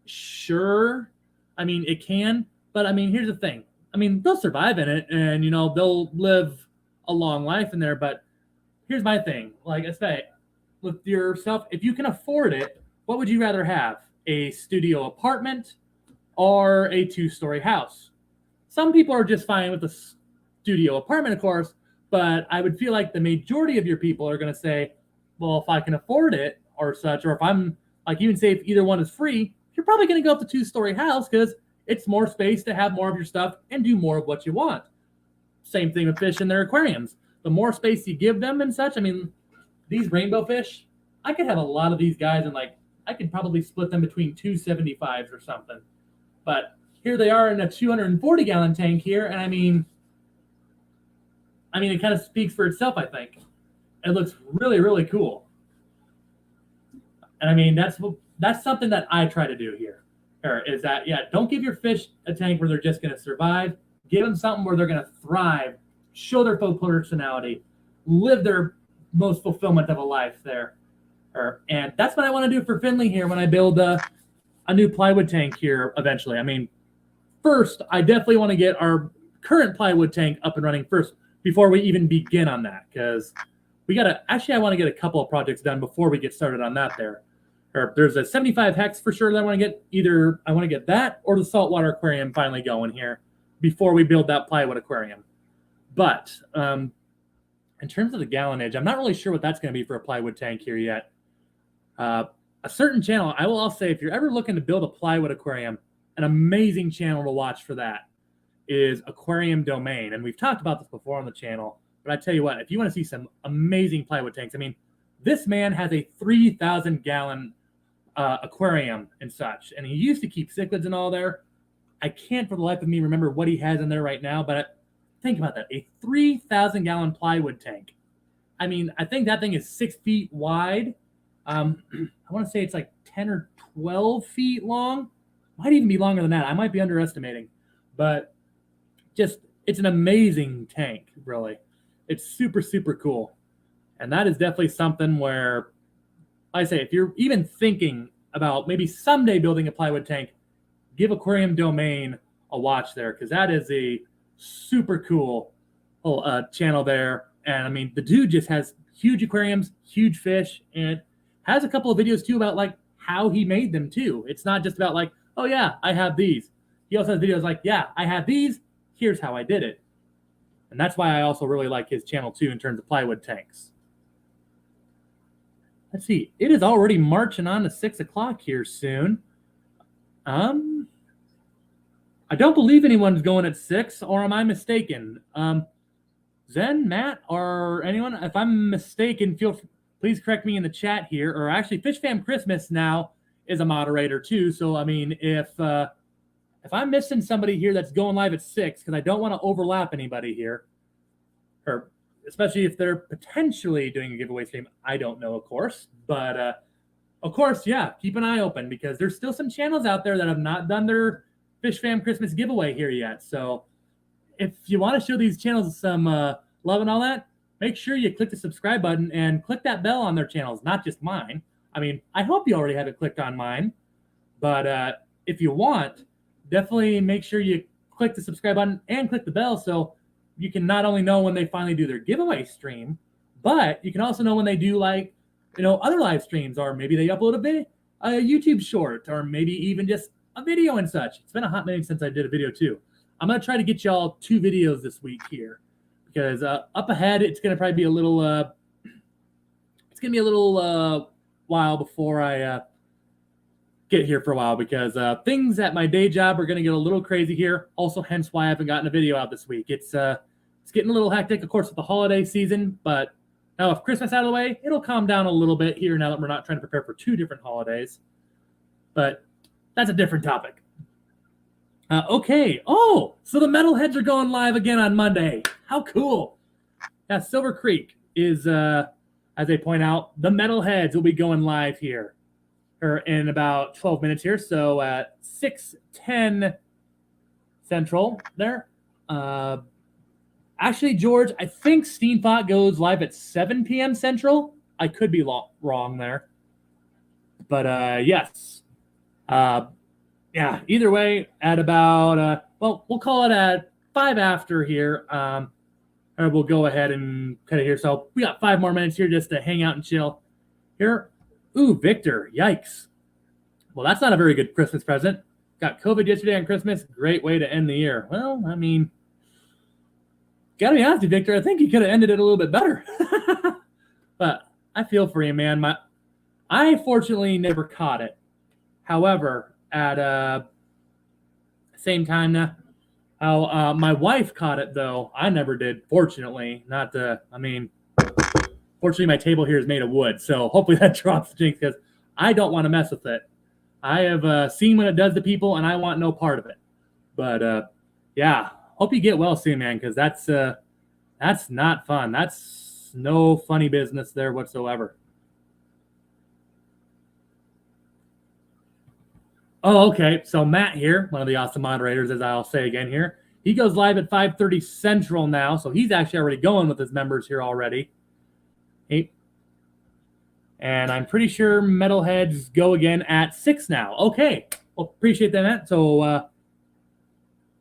Sure. I mean, it can. But, I mean, here's the thing. I mean, they'll survive in it and, you know, they'll live a long life in there. But here's my thing. Like I say, with yourself, if you can afford it, what would you rather have? A studio apartment or a 2-story house? Some people are just fine with a studio apartment, of course, but I would feel like the majority of your people are going to say, well, if I can afford it or such, or if I'm like, even say if either one is free, you're probably going to go with the 2-story house because it's more space to have more of your stuff and do more of what you want. Same thing with fish in their aquariums. The more space you give them and such, I mean, these rainbow fish, I could have a lot of these guys, and like I could probably split them between 275s or something. But here they are in a 240-gallon tank here, and I mean, it kind of speaks for itself. I think it looks really, really cool. And I mean, that's something that I try to do here. Is that, yeah, don't give your fish a tank where they're just going to survive. Give them something where they're going to thrive, show their full personality, live their most fulfillment of a life there. And that's what I want to do for Finley here when I build a new plywood tank here eventually. I mean, first, I definitely want to get our current plywood tank up and running first before we even begin on that, because I want to get a couple of projects done before we get started on that there. There's a 75 hex for sure that I want to get. Either I want to get that or the saltwater aquarium finally going here before we build that plywood aquarium. But in terms of the gallonage, I'm not really sure what that's going to be for a plywood tank here yet. A certain channel, I will also say, if you're ever looking to build a plywood aquarium, an amazing channel to watch for that is Aquarium Domain. And we've talked about this before on the channel, but I tell you what, if you want to see some amazing plywood tanks, I mean, this man has a 3,000-gallon aquarium and such, and he used to keep cichlids and all there. I can't for the life of me remember what he has in there right now, but think about that, a 3,000-gallon plywood tank. I mean, I think that thing is 6 feet wide. I want to say it's like 10 or 12 feet long. Might even be longer than that. I might be underestimating, but just, it's an amazing tank, really. It's super, super cool. And that is definitely something where, like I say, if you're even thinking about maybe someday building a plywood tank, give Aquarium Domain a watch there, because that is a super cool channel there. And I mean, the dude just has huge aquariums, huge fish, and has a couple of videos too about like how he made them too. It's not just about like, oh yeah, I have these. He also has videos like, yeah, I have these, here's how I did it. And that's why I also really like his channel too in terms of plywood tanks. Let's see. It is already marching on to 6 o'clock here soon. I don't believe anyone's going at 6, or am I mistaken? Zen, Matt, or anyone? If I'm mistaken, please correct me in the chat here. Or actually, Fish Fam Christmas now is a moderator too. So I mean, if I'm missing somebody here that's going live at 6, because I don't want to overlap anybody here, or especially if they're potentially doing a giveaway stream. I don't know, of course. But, of course, yeah, keep an eye open, because there's still some channels out there that have not done their Fish Fam Christmas giveaway here yet. So if you want to show these channels some love and all that, make sure you click the subscribe button and click that bell on their channels, not just mine. I mean, I hope you already have it clicked on mine. But if you want, definitely make sure you click the subscribe button and click the bell, so you can not only know when they finally do their giveaway stream, but you can also know when they do, like, other live streams, or maybe they upload a YouTube short, or maybe even just a video and such. It's been a hot minute since I did a video too. I'm going to try to get y'all 2 videos this week here, because up ahead, it's going to probably be a little, while before I get here for a while, because things at my day job are going to get a little crazy here. Also, hence why I haven't gotten a video out this week. It's getting a little hectic, of course, with the holiday season, but now with Christmas out of the way, it'll calm down a little bit here now that we're not trying to prepare for 2 different holidays. But that's a different topic. Okay. Oh, so the Metalheads are going live again on Monday. How cool. Yeah, Silver Creek is, as they point out, the Metalheads will be going live here in about 12 minutes here. So at 6:10 Central there. Actually, George, I think Steamfot goes live at 7 p.m. Central. I could be wrong there. But yes. Yeah, either way, at about, we'll call it at 5 after here. We'll go ahead and cut it here. So we got 5 more minutes here just to hang out and chill here. Ooh, Victor, yikes. Well, that's not a very good Christmas present. Got COVID yesterday on Christmas. Great way to end the year. Well, I mean, gotta be honest with you, Victor, I think you could have ended it a little bit better. But I feel for you, man. I fortunately never caught it. However, at same time now, my wife caught it, though. I never did, fortunately. I mean, Fortunately, my table here is made of wood, so hopefully that drops the jinx because I don't want to mess with it. I have seen what it does to people, and I want no part of it. But yeah, hope you get well soon, man, because that's not fun. That's no funny business there whatsoever. Oh, okay. So Matt here, one of the awesome moderators, as I'll say again here, he goes live at 5:30 Central now, so he's actually already going with his members here already. And I'm pretty sure Metalheads go again at 6 now. Okay. Well, appreciate that, Matt. So,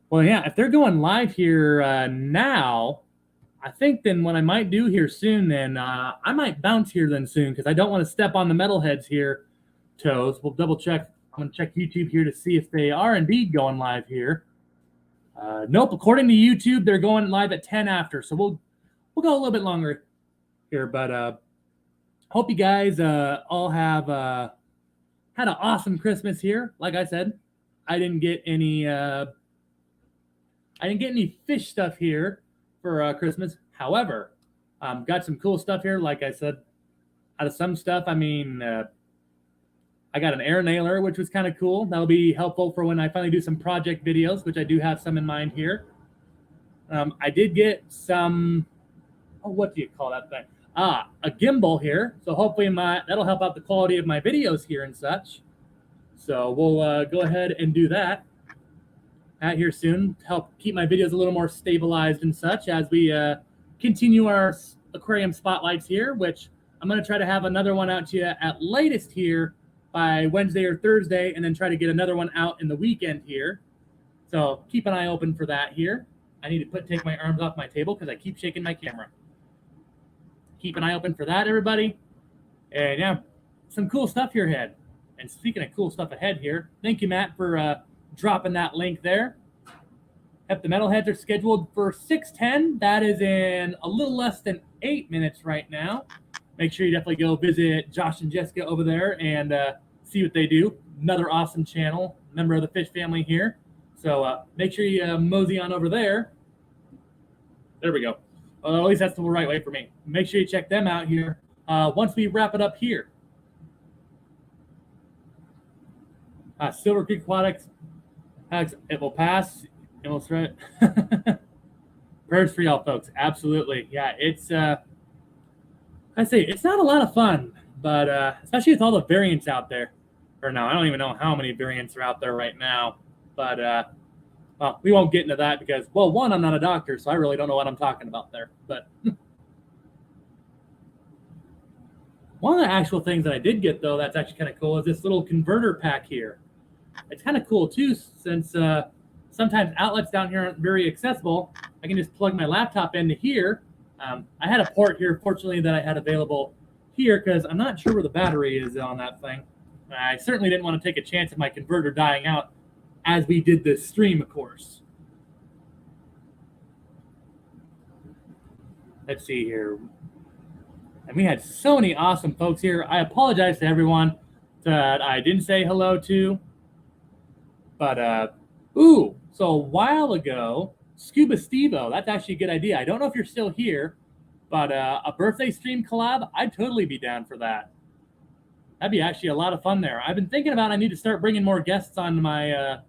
well, yeah, if they're going live here now, I think then what I might do here soon, then I might bounce here then soon because I don't want to step on the Metalheads here toes. We'll double check. I'm going to check YouTube here to see if they are indeed going live here. Nope. According to YouTube, they're going live at 10 after. So we'll go a little bit longer here, but hope you guys all have had an awesome Christmas here. Like I said, I didn't get any fish stuff here for Christmas. However, got some cool stuff here. Like I said, out of some stuff, I mean, I got an air nailer, which was kind of cool. That'll be helpful for when I finally do some project videos, which I do have some in mind here. I did get some, what do you call that thing? A gimbal here. So hopefully that'll help out the quality of my videos here and such. So we'll go ahead and do that out here soon to help keep my videos a little more stabilized and such as we continue our aquarium spotlights here, which I'm going to try to have another one out to you at latest here by Wednesday or Thursday, and then try to get another one out in the weekend here. So keep an eye open for that here. I need to take my arms off my table because I keep shaking my camera. Keep an eye open for that, everybody. And yeah, some cool stuff here ahead. And speaking of cool stuff ahead here, thank you, Matt, for dropping that link there. Yep, the Metalheads are scheduled for 6:10. That is in a little less than 8 minutes right now. Make sure you definitely go visit Josh and Jessica over there and see what they do. Another awesome channel, member of the Fish family here. So make sure you mosey on over there. There we go. At least that's the right way for me. Make sure you check them out here once we wrap it up here. Silver Creek Aquatics, it will pass. It will threat. Prayers for y'all, folks. Absolutely. Yeah, it's, I say, it's not a lot of fun, but especially with all the variants out there. Or no, I don't even know how many variants are out there right now. But, well, we won't get into that because, well, one, I'm not a doctor, so I really don't know what I'm talking about there. But one of the actual things that I did get, though, that's actually kind of cool is this little converter pack here. It's kind of cool, too, since sometimes outlets down here aren't very accessible. I can just plug my laptop into here. I had a port here, fortunately, that I had available here because I'm not sure where the battery is on that thing. I certainly didn't want to take a chance of my converter dying out as we did this stream, of course. Let's see here. And we had so many awesome folks here. I apologize to everyone that I didn't say hello to. But, so a while ago, Scuba Stevo, that's actually a good idea. I don't know if you're still here, but a birthday stream collab, I'd totally be down for that. That'd be actually a lot of fun there. I've been thinking about I need to start bringing more guests on my,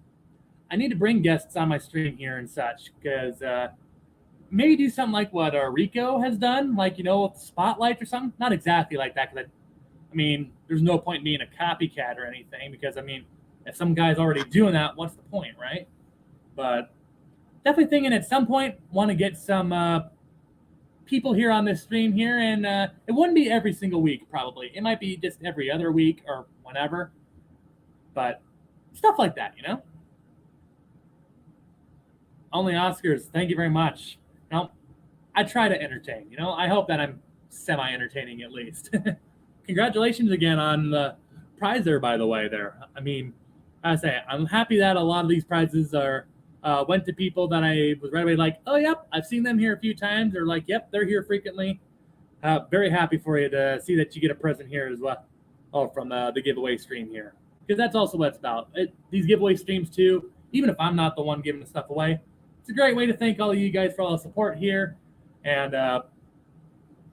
I need to bring guests on my stream here and such, because maybe do something like what Rico has done, like, you know, with Spotlight or something. Not exactly like that, because I mean, there's no point in being a copycat or anything, because, I mean, if some guy's already doing that, what's the point, right? But definitely thinking at some point, want to get some people here on this stream here, and it wouldn't be every single week, probably. It might be just every other week or whenever. But stuff like that, you know? Only Oscars, thank you very much. You know, I try to entertain, you know? I hope that I'm semi-entertaining at least. Congratulations again on the prize there, by the way, there. I mean, I say, I'm happy that a lot of these prizes are went to people that I was right away like, oh, yep, I've seen them here a few times. Or like, yep, they're here frequently. Very happy for you to see that you get a present here as well. Oh, from the giveaway stream here. Because that's also what it's about. These giveaway streams, too, even if I'm not the one giving the stuff away, it's a great way to thank all of you guys for all the support here. And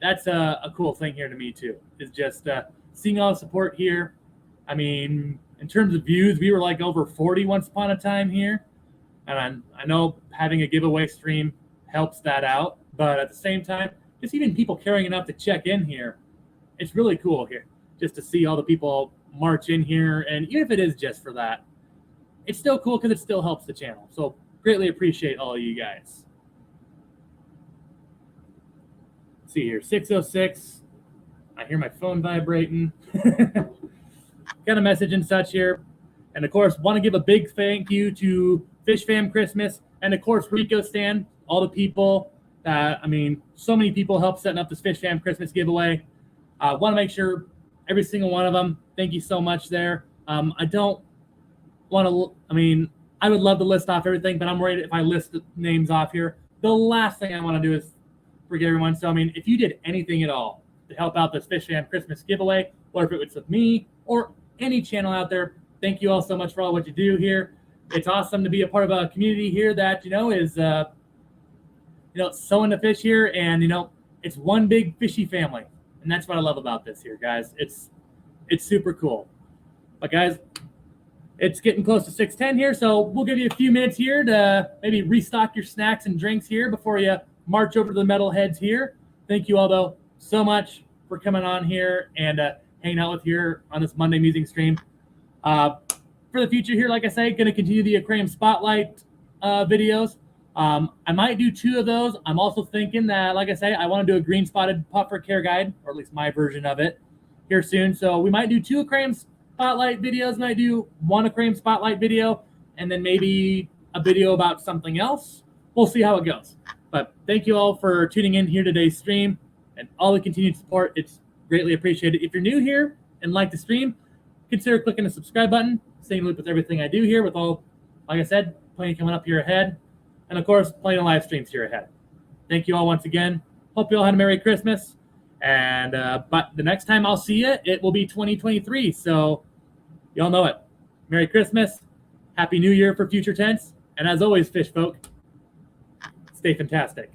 that's a cool thing here to me too, is just seeing all the support here. I mean, in terms of views, we were like over 40 once upon a time here. And I know having a giveaway stream helps that out. But at the same time, just even people caring enough to check in here, it's really cool here just to see all the people march in here. And even if it is just for that, it's still cool because it still helps the channel. So greatly appreciate all of you guys. Let's see here, 6:06. I hear my phone vibrating. Got a message and such here. And of course, want to give a big thank you to Fish Fam Christmas and of course Rico Stan, all the people that, I mean, so many people helped setting up this Fish Fam Christmas giveaway. Want to make sure every single one of them, thank you so much there. I don't want to, I mean, I would love to list off everything, but I'm worried if I list the names off here, the last thing I want to do is forget everyone. So, I mean, if you did anything at all to help out this Fish Fam Christmas giveaway, or if it was with me or any channel out there, thank you all so much for all what you do here. It's awesome to be a part of a community here that, you know, is, you know, sowing the fish here, and, you know, it's one big fishy family. And that's what I love about this here, guys. It's super cool. But guys, it's getting close to 6:10 here, so we'll give you a few minutes here to maybe restock your snacks and drinks here before you march over to the Metalheads here. Thank you all, though, so much for coming on here and hanging out with here on this Monday Musing stream. For the future here, like I say, going to continue the aquarium spotlight videos. I might do 2 of those. I'm also thinking that, like I say, I want to do a green spotted puffer care guide, or at least my version of it, here soon. So we might do 2 aquarium spotlight videos. Might do 1 aquarium spotlight video, and then maybe a video about something else. We'll see how it goes. But thank you all for tuning in here today's stream and all the continued support. It's greatly appreciated. If you're new here and like the stream, consider clicking the subscribe button. Stay in the loop with everything I do here with all, like I said, plenty coming up here ahead. And of course, plenty of live streams here ahead. Thank you all once again. Hope you all had a Merry Christmas. And but the next time I'll see you, it will be 2023. So you all know it. Merry Christmas. Happy New Year for future tense. And as always, fish folk, stay fantastic.